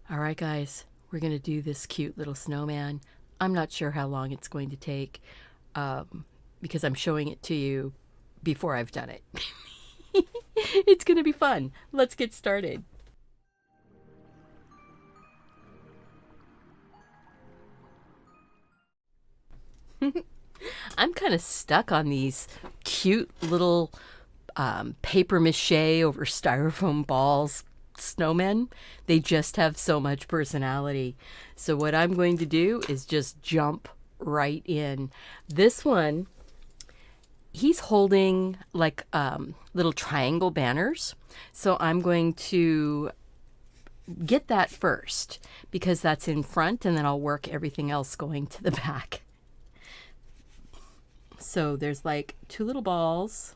All right, guys, we're going to do this cute little snowman. I'm not sure how long it's going to take because I'm showing it to you before I've done it. It's going to be fun. Let's get started. I'm kind of stuck on these cute little paper mache over styrofoam balls snowmen. They just have so much personality. So what I'm going to do is just jump right in. This one, he's holding like little triangle banners. So I'm going to get that first because that's in front, and then I'll work everything else going to the back. So there's like two little balls,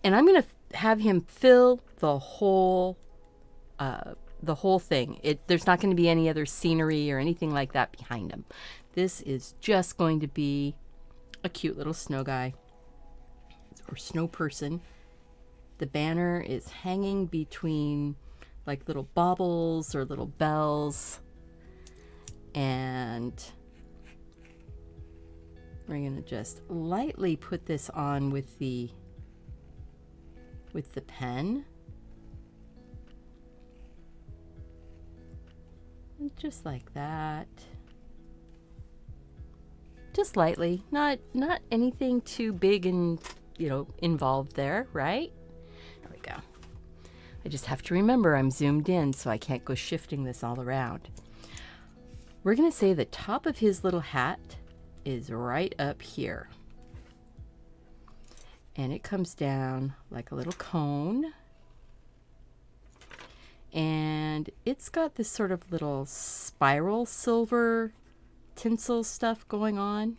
and I'm going to have him fill the whole thing. There's not going to be any other scenery or anything like that behind him. This is just going to be a cute little snow guy or snow person. The banner is hanging between like little baubles or little bells, and we're going to just lightly put this on with the pen. And just like that. Just lightly, not anything too big and, involved there, right? There we go. I just have to remember I'm zoomed in so I can't go shifting this all around. We're going to say the top of his little hat is right up here. And it comes down like a little cone. And it's got this sort of little spiral silver tinsel stuff going on.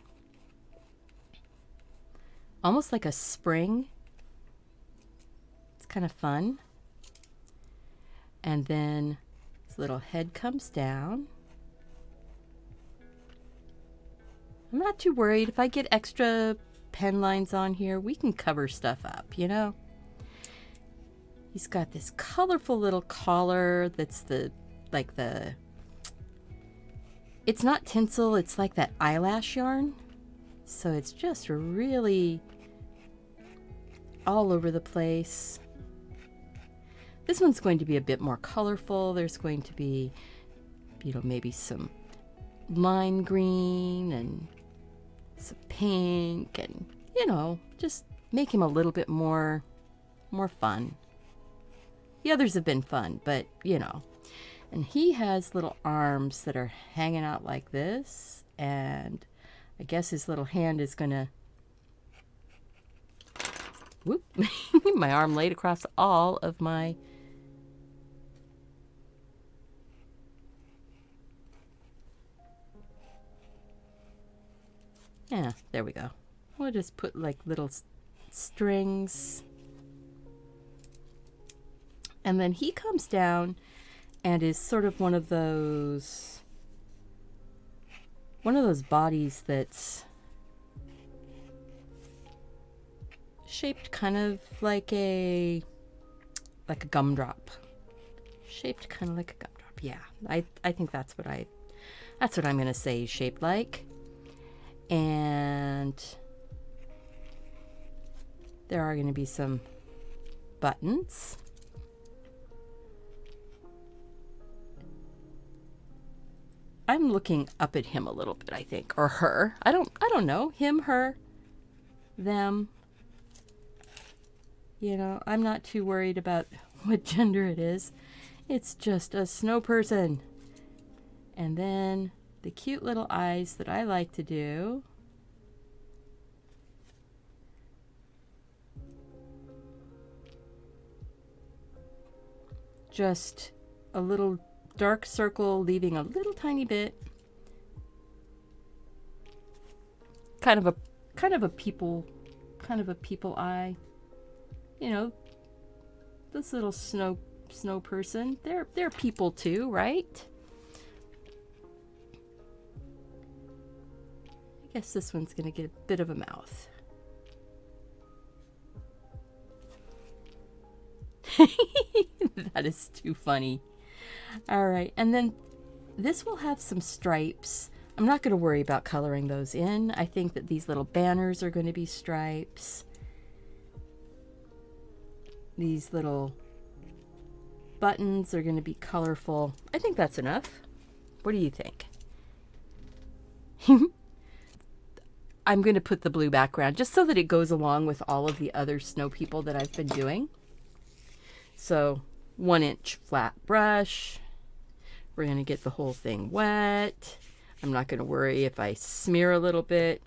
Almost like a spring. It's kind of fun. And then his little head comes down. I'm not too worried. If I get extra pen lines on here, we can cover stuff up, He's got this colorful little collar that's it's not tinsel, it's like that eyelash yarn. So it's just really all over the place. This one's going to be a bit more colorful. There's going to be, maybe some lime green and some pink and, just make him a little bit more fun. The others have been fun, but, And he has little arms that are hanging out like this, and I guess his little hand is gonna, whoop, my arm laid across all of my, yeah, there we go. We'll just put like little strings. And then he comes down and is sort of one of those bodies that's shaped kind of like a gumdrop. Shaped kind of like a gumdrop. Yeah, I think that's what I'm going to say he's shaped like. And there are going to be some buttons. I'm looking up at him a little bit, I think, or her. I don't know. Him, her, them. I'm not too worried about what gender it is. It's just a snow person. And then the cute little eyes that I like to do. Just a little dark circle leaving a little tiny bit. Kind of a people eye. This little snow person. They're people too, right? I guess this one's gonna get a bit of a mouth. That is too funny. All right, and then this will have some stripes. I'm not going to worry about coloring those in. I think that these little banners are going to be stripes. These little buttons are going to be colorful. I think that's enough. What do you think? I'm going to put the blue background just so that it goes along with all of the other snow people that I've been doing. So 1-inch flat brush. We're going to get the whole thing wet. I'm not going to worry if I smear a little bit.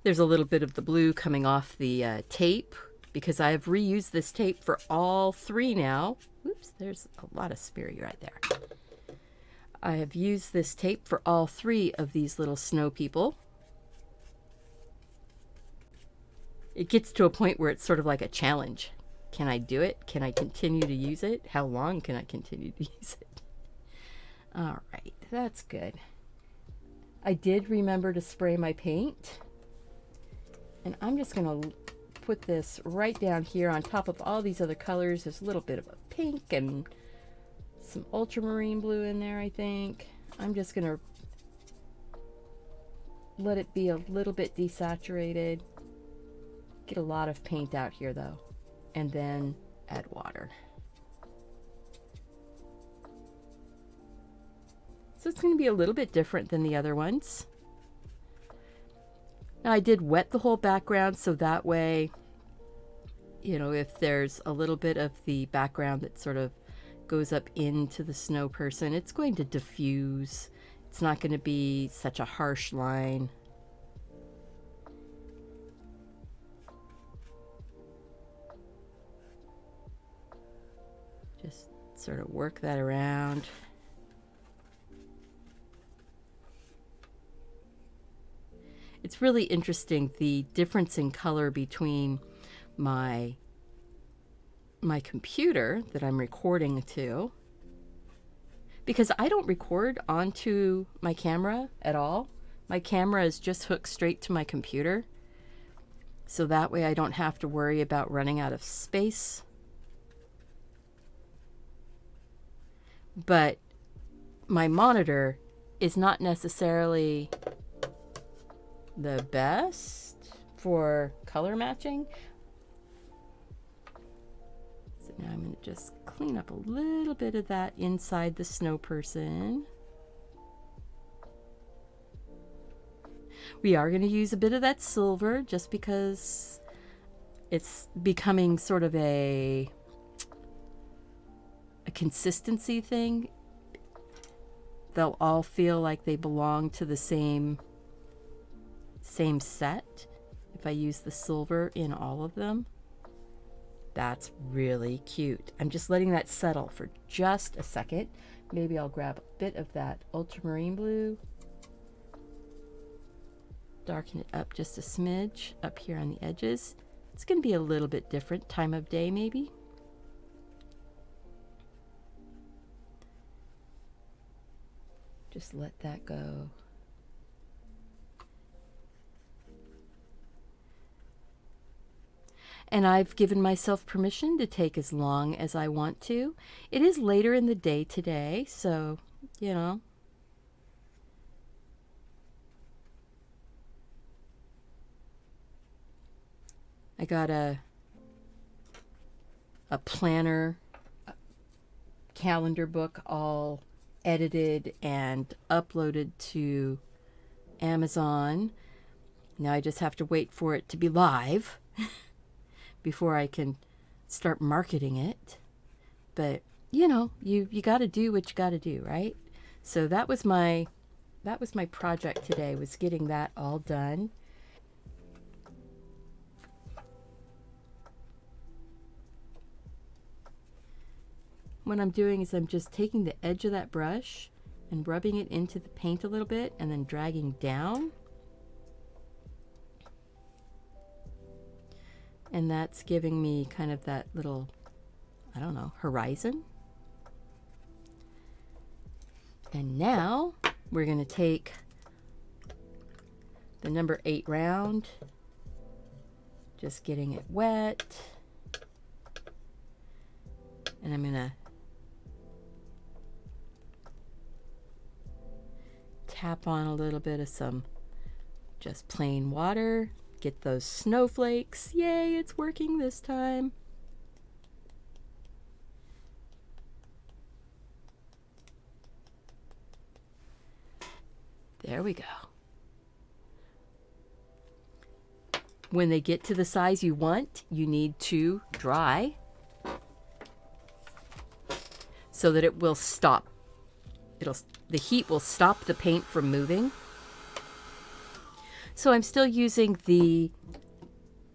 There's a little bit of the blue coming off the tape because I have reused this tape for all 3 now. Oops, there's a lot of smeary right there. I have used this tape for all 3 of these little snow people. It gets to a point where it's sort of like a challenge. Can I do it? Can I continue to use it? How long can I continue to use it? All right, that's good. I did remember to spray my paint. And I'm just going to put this right down here on top of all these other colors. There's a little bit of a pink and some ultramarine blue in there, I think. I'm just going to let it be a little bit desaturated. Get a lot of paint out here though, and then add water. So it's going to be a little bit different than the other ones. Now I did wet the whole background so that way, you know, if there's a little bit of the background that sort of goes up into the snow person, it's going to diffuse. It's not going to be such a harsh line. Just sort of work that around. It's really interesting, the difference in color between my computer that I'm recording to, because I don't record onto my camera at all. My camera is just hooked straight to my computer, so that way I don't have to worry about running out of space. But my monitor is not necessarily the best for color matching. So now I'm going to just clean up a little bit of that inside the snow person. We are going to use a bit of that silver just because it's becoming sort of a consistency thing. They'll all feel like they belong to the same set if I use the silver in all of them. That's really cute. I'm just letting that settle for just a second. Maybe I'll grab a bit of that ultramarine blue, darken it up just a smidge up here on the edges. It's going to be a little bit different time of day maybe. Just let that go. And I've given myself permission to take as long as I want to. It is later in the day today, so, you know. I got a planner, a calendar book all edited and uploaded to Amazon. Now I just have to wait for it to be live before I can start marketing it. But you know, you got to do what you got to do, right? So that was my project today, was getting that all done. What I'm doing is I'm just taking the edge of that brush and rubbing it into the paint a little bit and then dragging down. And that's giving me kind of that little, I don't know, horizon. And now we're going to take the number 8 round, Just getting it wet. And I'm gonna tap on a little bit of some just plain water. Get those snowflakes. Yay, it's working this time. There we go. When they get to the size you want, you need to dry so that it will stop. The heat will stop the paint from moving. So I'm still using the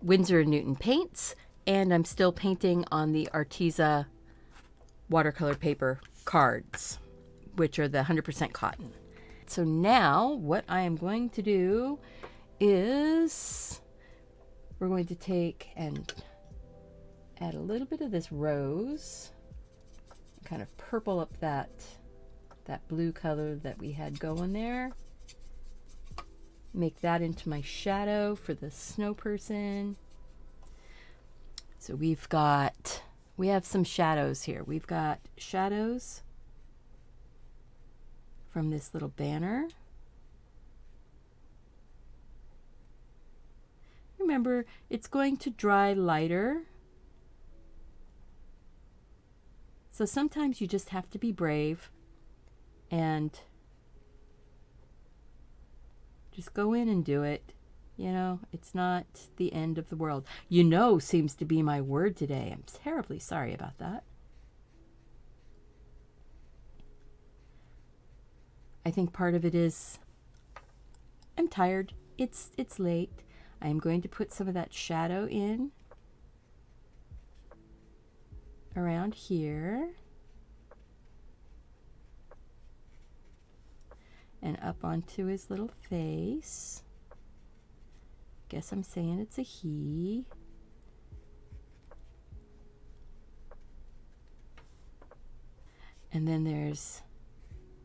Winsor & Newton paints, and I'm still painting on the Arteza watercolor paper cards, which are the 100% cotton. So now what I am going to do is we're going to take and add a little bit of this rose, kind of purple up that blue color that we had going there. Make that into my shadow for the snow person. So we have some shadows here. We've got shadows from this little banner. Remember, it's going to dry lighter. So sometimes you just have to be brave and just go in and do it. You know, it's not the end of the world. You know seems to be my word today. I'm terribly sorry about that. I think part of it is I'm tired. It's late. I'm going to put some of that shadow in around here and up onto his little face. Guess I'm saying it's a he. And then there's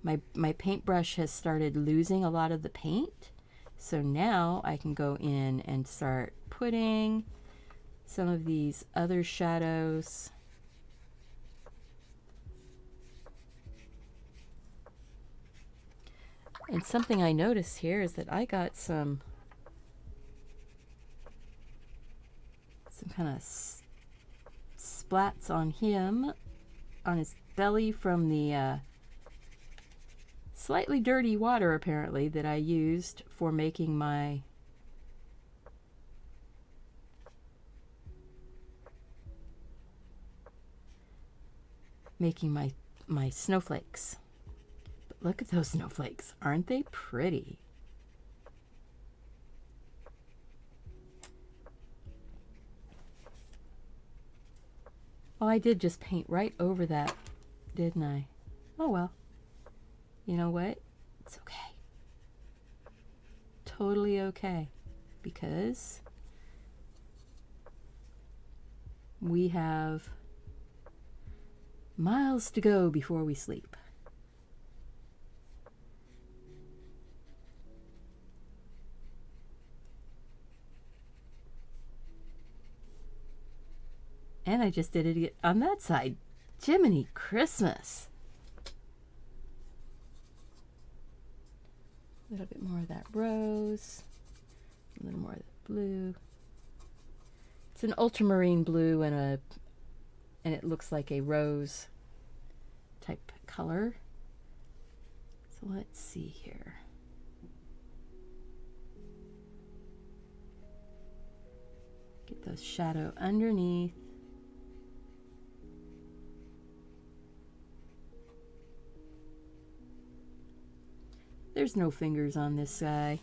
my paintbrush has started losing a lot of the paint. So now I can go in and start putting some of these other shadows and something I noticed here is that I got some kind of splats on him, on his belly from the slightly dirty water apparently that I used for making my snowflakes. But look at those snowflakes. Aren't they pretty? Oh, I did just paint right over that, didn't I? Oh well. You know what? It's okay. Totally okay. Because we have miles to go before we sleep. And I just did it on that side. Jiminy Christmas. A little bit more of that rose, a little more of that blue. It's an ultramarine blue and it looks like a rose type color. So let's see here. Get those shadow underneath. There's no fingers on this guy.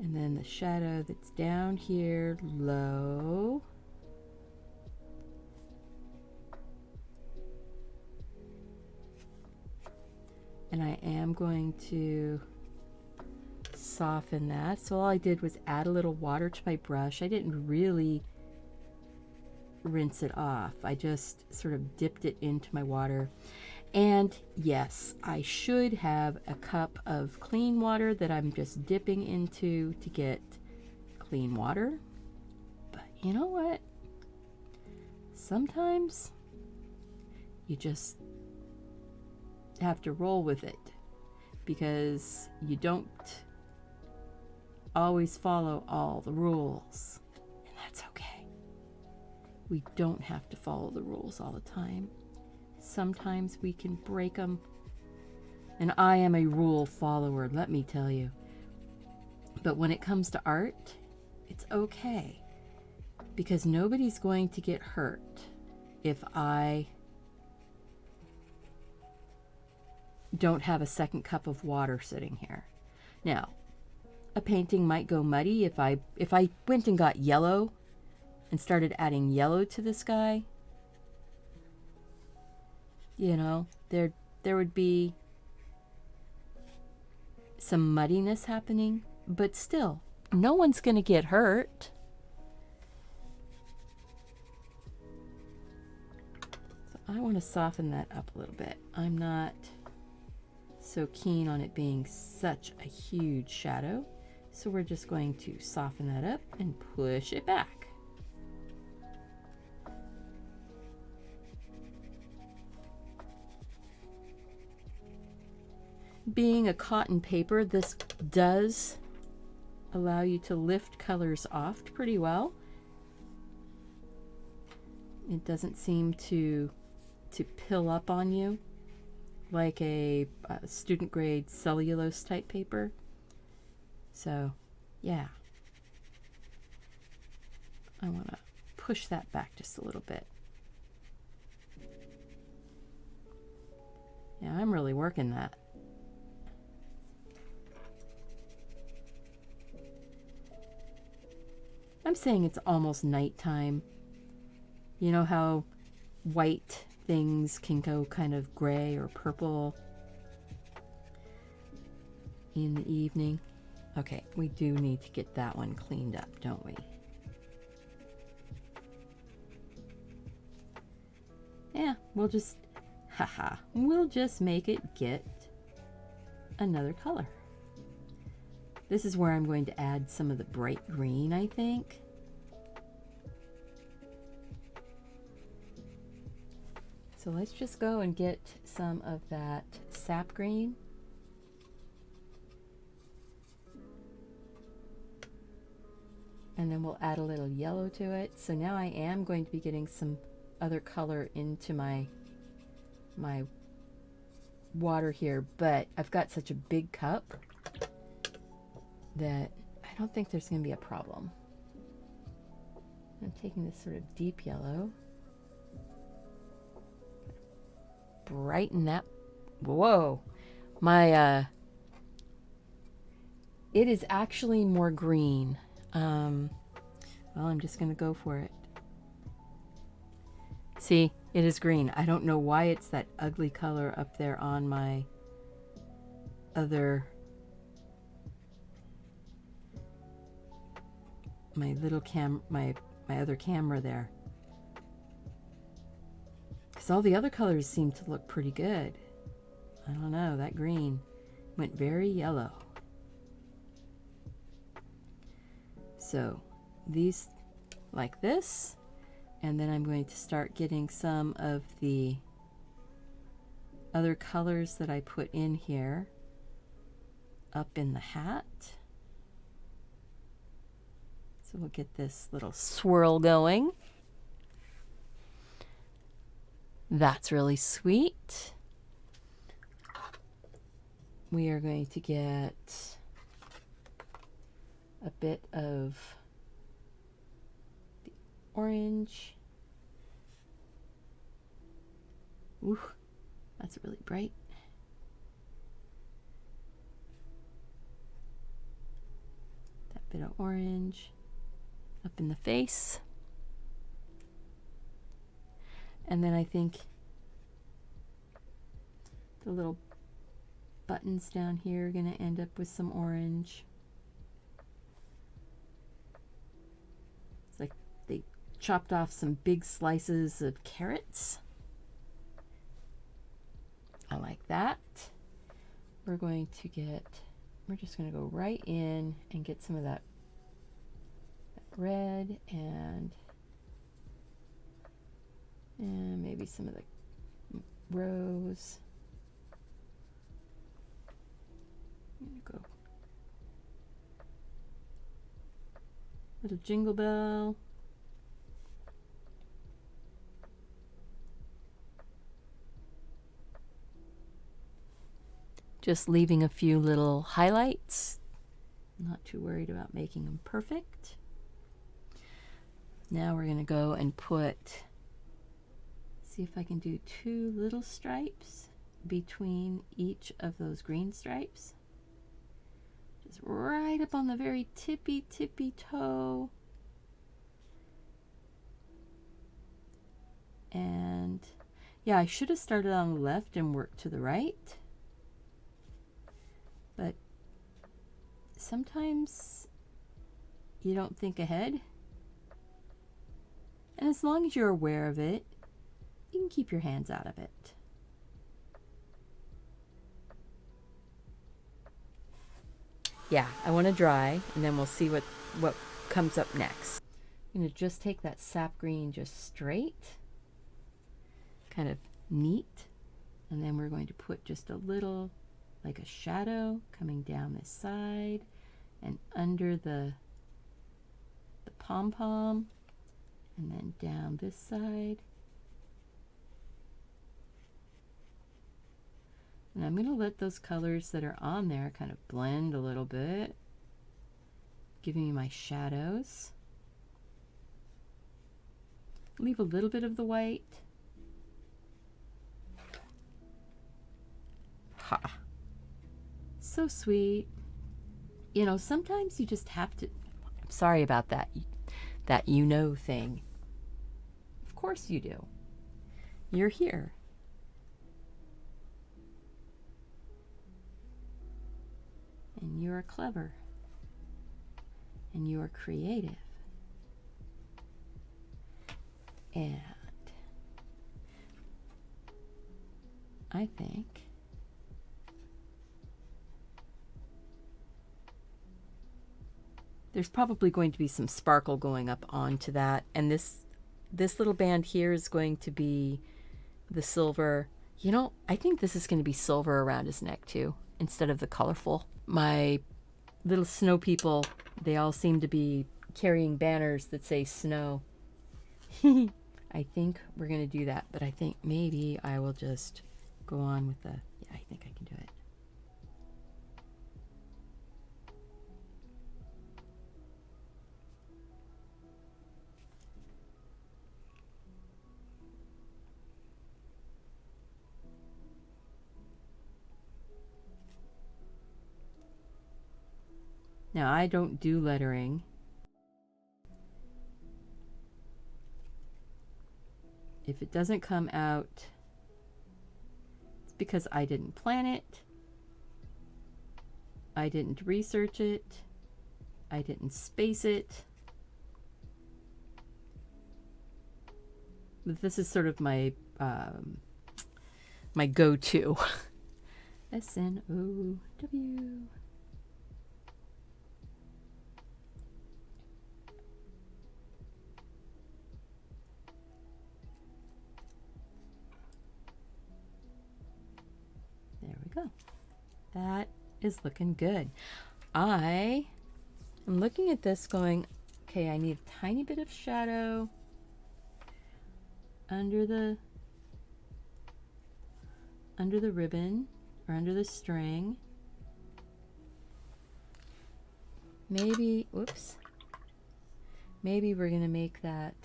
And then the shadow that's down here low. And I am going to soften that. So all I did was add a little water to my brush. I didn't really rinse it off. I just sort of dipped it into my water. And yes, I should have a cup of clean water that I'm just dipping into to get clean water. But you know what? Sometimes you just have to roll with it because you don't always follow all the rules. And that's okay. We don't have to follow the rules all the time. Sometimes we can break them. And I am a rule follower, let me tell you. But when it comes to art, it's okay. Because nobody's going to get hurt if I don't have a second cup of water sitting here. Now, a painting might go muddy if I went and got yellow and started adding yellow to this guy. You know, there would be some muddiness happening, but still, no one's going to get hurt. So I want to soften that up a little bit. I'm not so keen on it being such a huge shadow, so we're just going to soften that up and push it back. Being a cotton paper, this does allow you to lift colors off pretty well. It doesn't seem to pill up on you like a student grade cellulose type paper. So yeah, I want to push that back just a little bit. Yeah, I'm really working that. I'm saying it's almost nighttime. You know how white things can go kind of gray or purple in the evening? Okay, we do need to get that one cleaned up, don't we? Yeah, we'll just make it get another color. This is where I'm going to add some of the bright green, I think. So let's just go and get some of that sap green. And then we'll add a little yellow to it. So now I am going to be getting some other color into my water here, but I've got such a big cup that I don't think there's going to be a problem. I'm taking this sort of deep yellow, brighten that. Whoa, my it is actually more green. Well, I'm just going to go for it. See, it is green. I don't know why it's that ugly color up there on my other my other camera there, because all the other colors seem to look pretty good. I don't know, that green went very yellow. So these like this, and then I'm going to start getting some of the other colors that I put in here up in the hat. So we'll get this little swirl going. That's really sweet. We are going to get a bit of the orange. Ooh, that's really bright. That bit of orange up in the face. And then I think the little buttons down here are going to end up with some orange. It's like they chopped off some big slices of carrots. I like that. We're just going to go right in and get some of that red and maybe some of the rose. Go little jingle bell. Just leaving a few little highlights. Not too worried about making them perfect. Now we're going to go and see if I can do 2 little stripes between each of those green stripes. Just right up on the very tippy toe. And yeah, I should have started on the left and worked to the right. But sometimes you don't think ahead. And as long as you're aware of it, you can keep your hands out of it. Yeah, I want to dry, and then we'll see what comes up next. I'm going to just take that sap green just straight, kind of neat, and then we're going to put just a little, like a shadow, coming down this side and under the pom-pom, and then down this side. And I'm going to let those colors that are on there kind of blend a little bit, giving me my shadows. Leave a little bit of the white. Ha! So sweet. You know, sometimes you just have to, I'm sorry about that you know thing. Of course you do. You're here. And you are clever. And you are creative. And I think there's probably going to be some sparkle going up onto that. And this little band here is going to be the silver. You know, I think this is going to be silver around his neck too, instead of the colorful. My little snow people, they all seem to be carrying banners that say snow. I think we're going to do that, but I think maybe I will just go on with yeah, I think I can do it. Now, I don't do lettering. If it doesn't come out, it's because I didn't plan it. I didn't research it. I didn't space it. But this is sort of my my go-to. S-N-O-W. There we go. That is looking good. I am looking at this going, okay, I need a tiny bit of shadow under the ribbon or under the string. Maybe, whoops. Maybe we're going to make that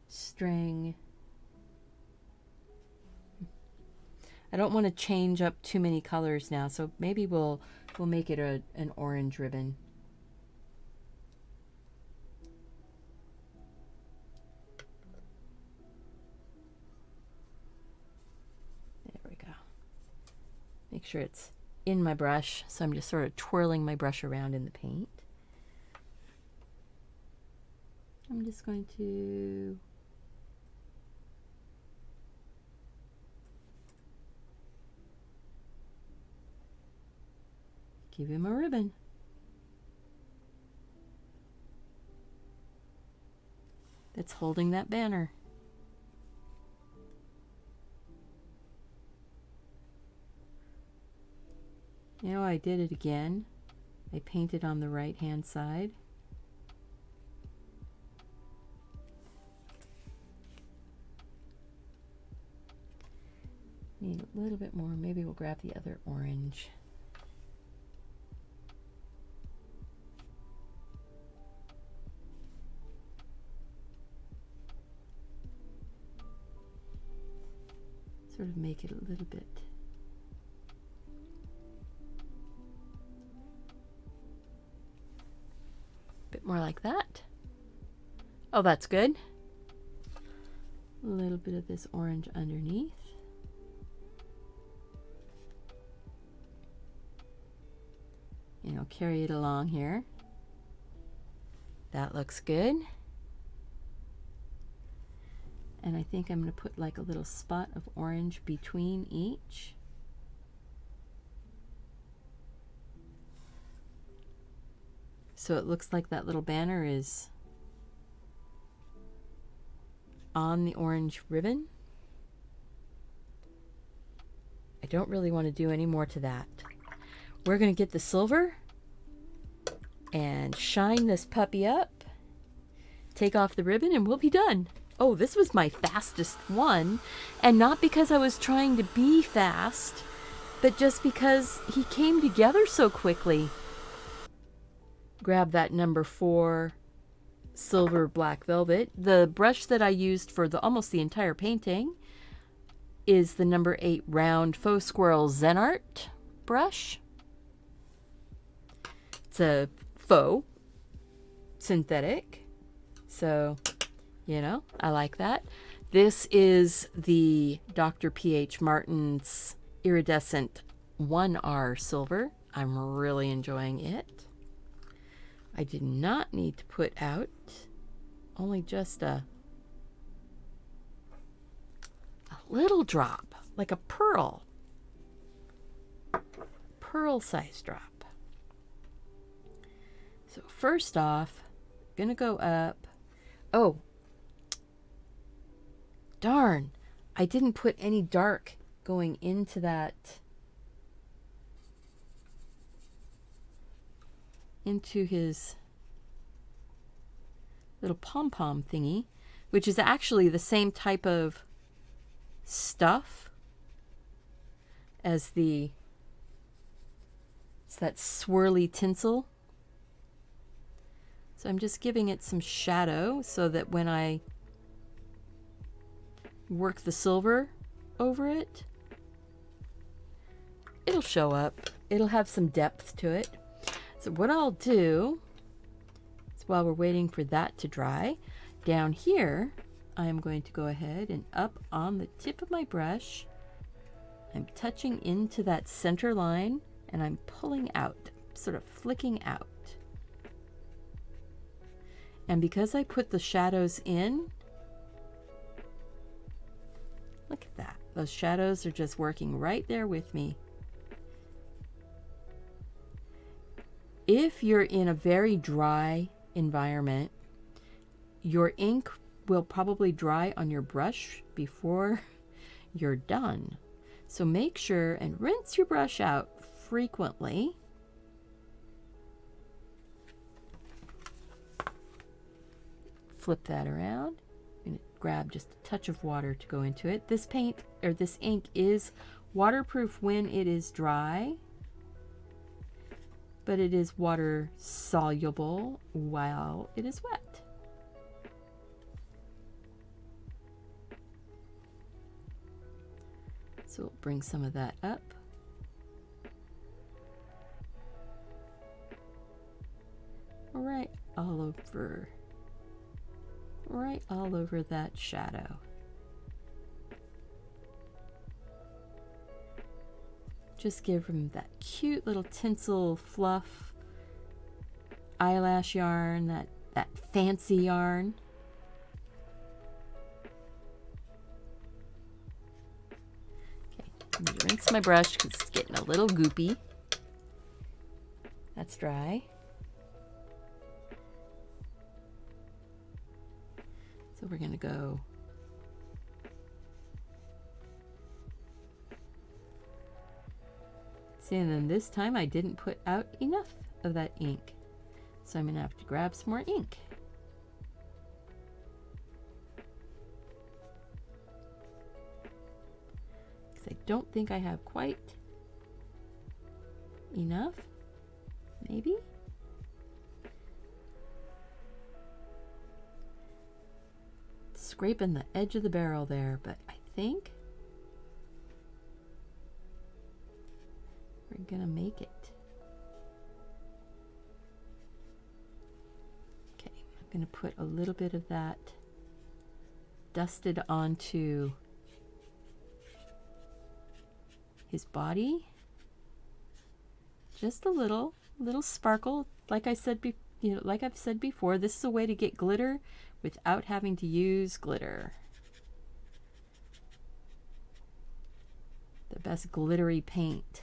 string. I don't want to change up too many colors now, so maybe we'll make it an orange ribbon. There we go. Make sure it's in my brush, so I'm just sort of twirling my brush around in the paint. I'm just going to Give him a ribbon. That's holding that banner. You know, I did it again. I painted on the right hand side. Need a little bit more. Maybe we'll grab the other orange. Sort of make it a little bit more like that. Oh, that's good. A little bit of this orange underneath. You know, carry it along here. That looks good. And I think I'm going to put like a little spot of orange between each. So it looks like that little banner is on the orange ribbon. I don't really want to do any more to that. We're going to get the silver and shine this puppy up, take off the ribbon, and we'll be done. Oh, this was my fastest one, and not because I was trying to be fast, but just because he came together so quickly. Grab that number 4 silver black velvet. The brush that I used for almost the entire painting is the number 8 round faux squirrel Zen Art brush. It's a faux synthetic, so you know, I like that. This is the Dr. P.H. Martin's iridescent 1R silver. I'm really enjoying it. I did not need to put out only just a little drop, like a pearl size drop. So first off, I'm gonna go up. Oh, darn, I didn't put any dark going into that, into his little pom-pom thingy, which is actually the same type of stuff as it's that swirly tinsel. So I'm just giving it some shadow so that when I work the silver over it, it'll show up. It'll have some depth to it. So what I'll do is, while we're waiting for that to dry, down here I'm going to go ahead and up on the tip of my brush, I'm touching into that center line and I'm pulling out, sort of flicking out. And because I put the shadows in, look at that. Those shadows are just working right there with me. If you're in a very dry environment, your ink will probably dry on your brush before you're done. So make sure and rinse your brush out frequently. Flip that around. I'm going to grab just a touch of water to go into it. This paint, or this ink, is waterproof when it is dry, but it is water soluble while it is wet. So we'll bring some of that up. Right all over that shadow. Just give them that cute little tinsel fluff eyelash yarn, that fancy yarn. Okay, I'm gonna rinse my brush because it's getting a little goopy. That's dry. So we're going to go see, and then this time I didn't put out enough of that ink. So I'm going to have to grab some more ink. Because I don't think I have quite enough. Maybe? Scraping the edge of the barrel there, but I think we're gonna make it. Okay, I'm gonna put a little bit of that dusted onto his body. Just a little sparkle. Like I said, like I've said before, this is a way to get glitter without having to use glitter. The best glittery paint.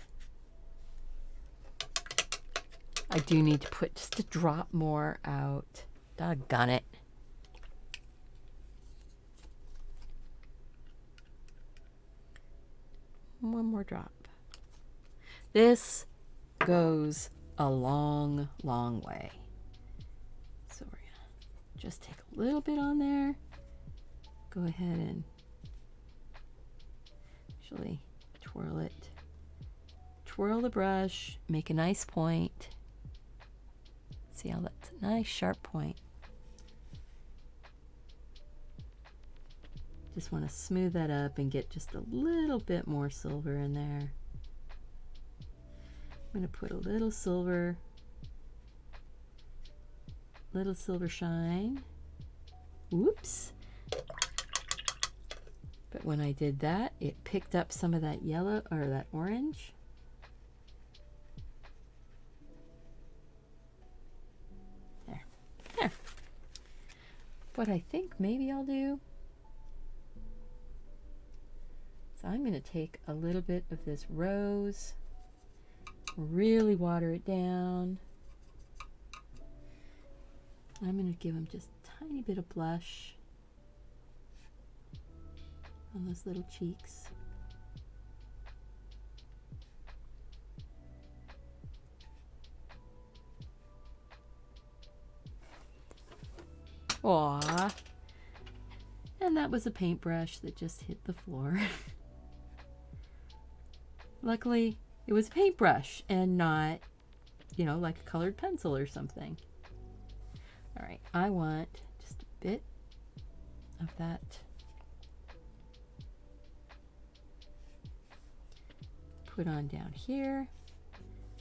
I do need to put just a drop more out. Doggone it. One more drop. This goes a long, long way. So we're gonna just take a little bit on there. Go ahead and actually twirl it. Twirl the brush, make a nice point. See how that's a nice sharp point. Just want to smooth that up and get just a little bit more silver in there. I'm going to put a little silver shine. Whoops. But when I did that, it picked up some of that yellow or that orange. There. What I think maybe I'll do, so I'm going to take a little bit of this rose, really water it down. I'm going to give him just a tiny bit of blush on those little cheeks. Aww. And that was a paintbrush that just hit the floor. Luckily, it was a paintbrush and not, you know, like a colored pencil or something. All right, I want just a bit of that put on down here.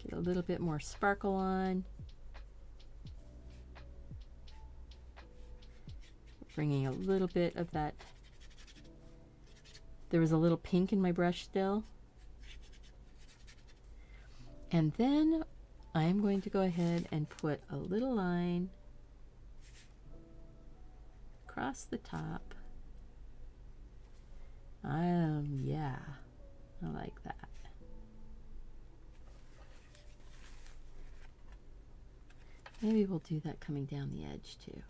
Get a little bit more sparkle on. Bringing a little bit of that. There was a little pink in my brush still. And then I'm going to go ahead and put a little line across the top. Yeah, I like that. Maybe we'll do that coming down the edge too.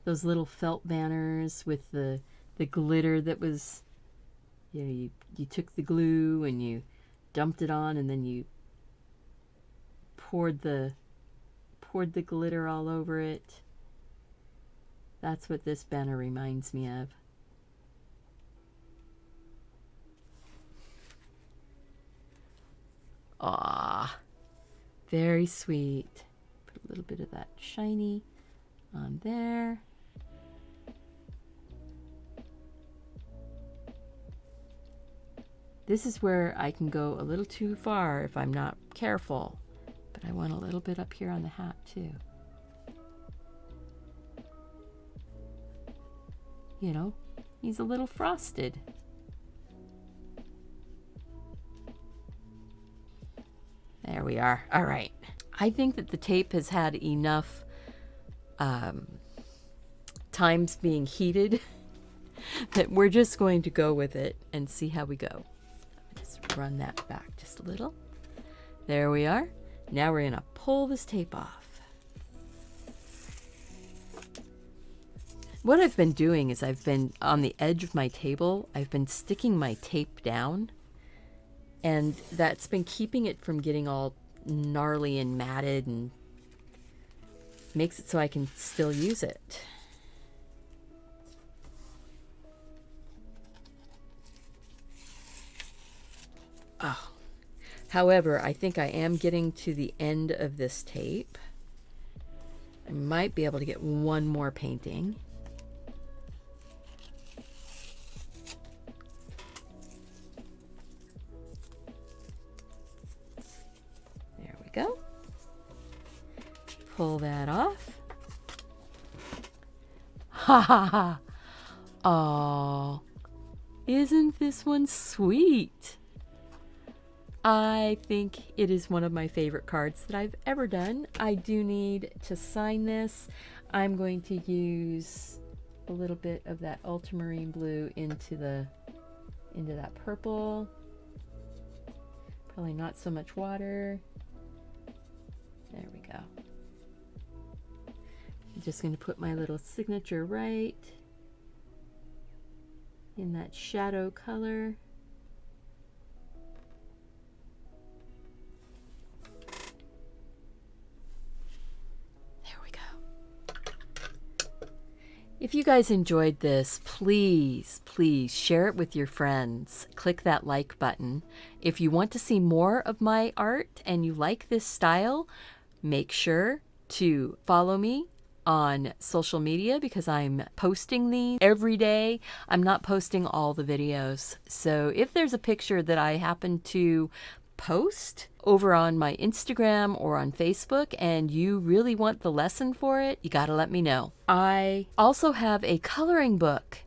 Those little felt banners with the glitter that was, you know, you took the glue and you dumped it on and then you poured the glitter all over it. That's what this banner reminds me of. Ah, very sweet. Put a little bit of that shiny on there. This is where I can go a little too far if I'm not careful, but I want a little bit up here on the hat too. You know, he's a little frosted. There we are. All right. I think that the tape has had enough times being heated that we're just going to go with it and see how we go. Just run that back just a little. There we are. Now we're going to pull this tape off. What I've been doing is I've been on the edge of my table, I've been sticking my tape down, and that's been keeping it from getting all gnarly and matted and makes it so I can still use it. Oh. However, I think I am getting to the end of this tape. I might be able to get one more painting. There we go. Pull that off. Ha ha ha! Oh, isn't this one sweet? I think it is one of my favorite cards that I've ever done. I do need to sign this. I'm going to use a little bit of that ultramarine blue into that purple. Probably not so much water. There we go. I'm just going to put my little signature right in that shadow color. If you guys enjoyed this, please share it with your friends. Click that like button. If you want to see more of my art and you like this style, make sure to follow me on social media because I'm posting these every day. I'm not posting all the videos. So if there's a picture that I happen to post over on my Instagram or on Facebook and you really want the lesson for it, you gotta let me know. I also have a coloring book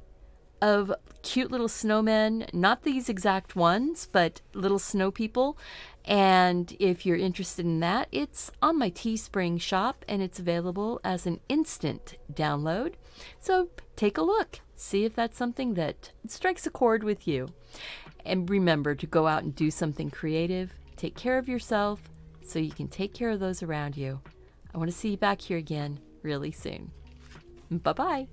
of cute little snowmen, not these exact ones, but little snow people. And if you're interested in that, it's on my Teespring shop and it's available as an instant download. So take a look, see if that's something that strikes a chord with you. And remember to go out and do something creative. Take care of yourself so you can take care of those around you. I want to see you back here again really soon. Bye-bye.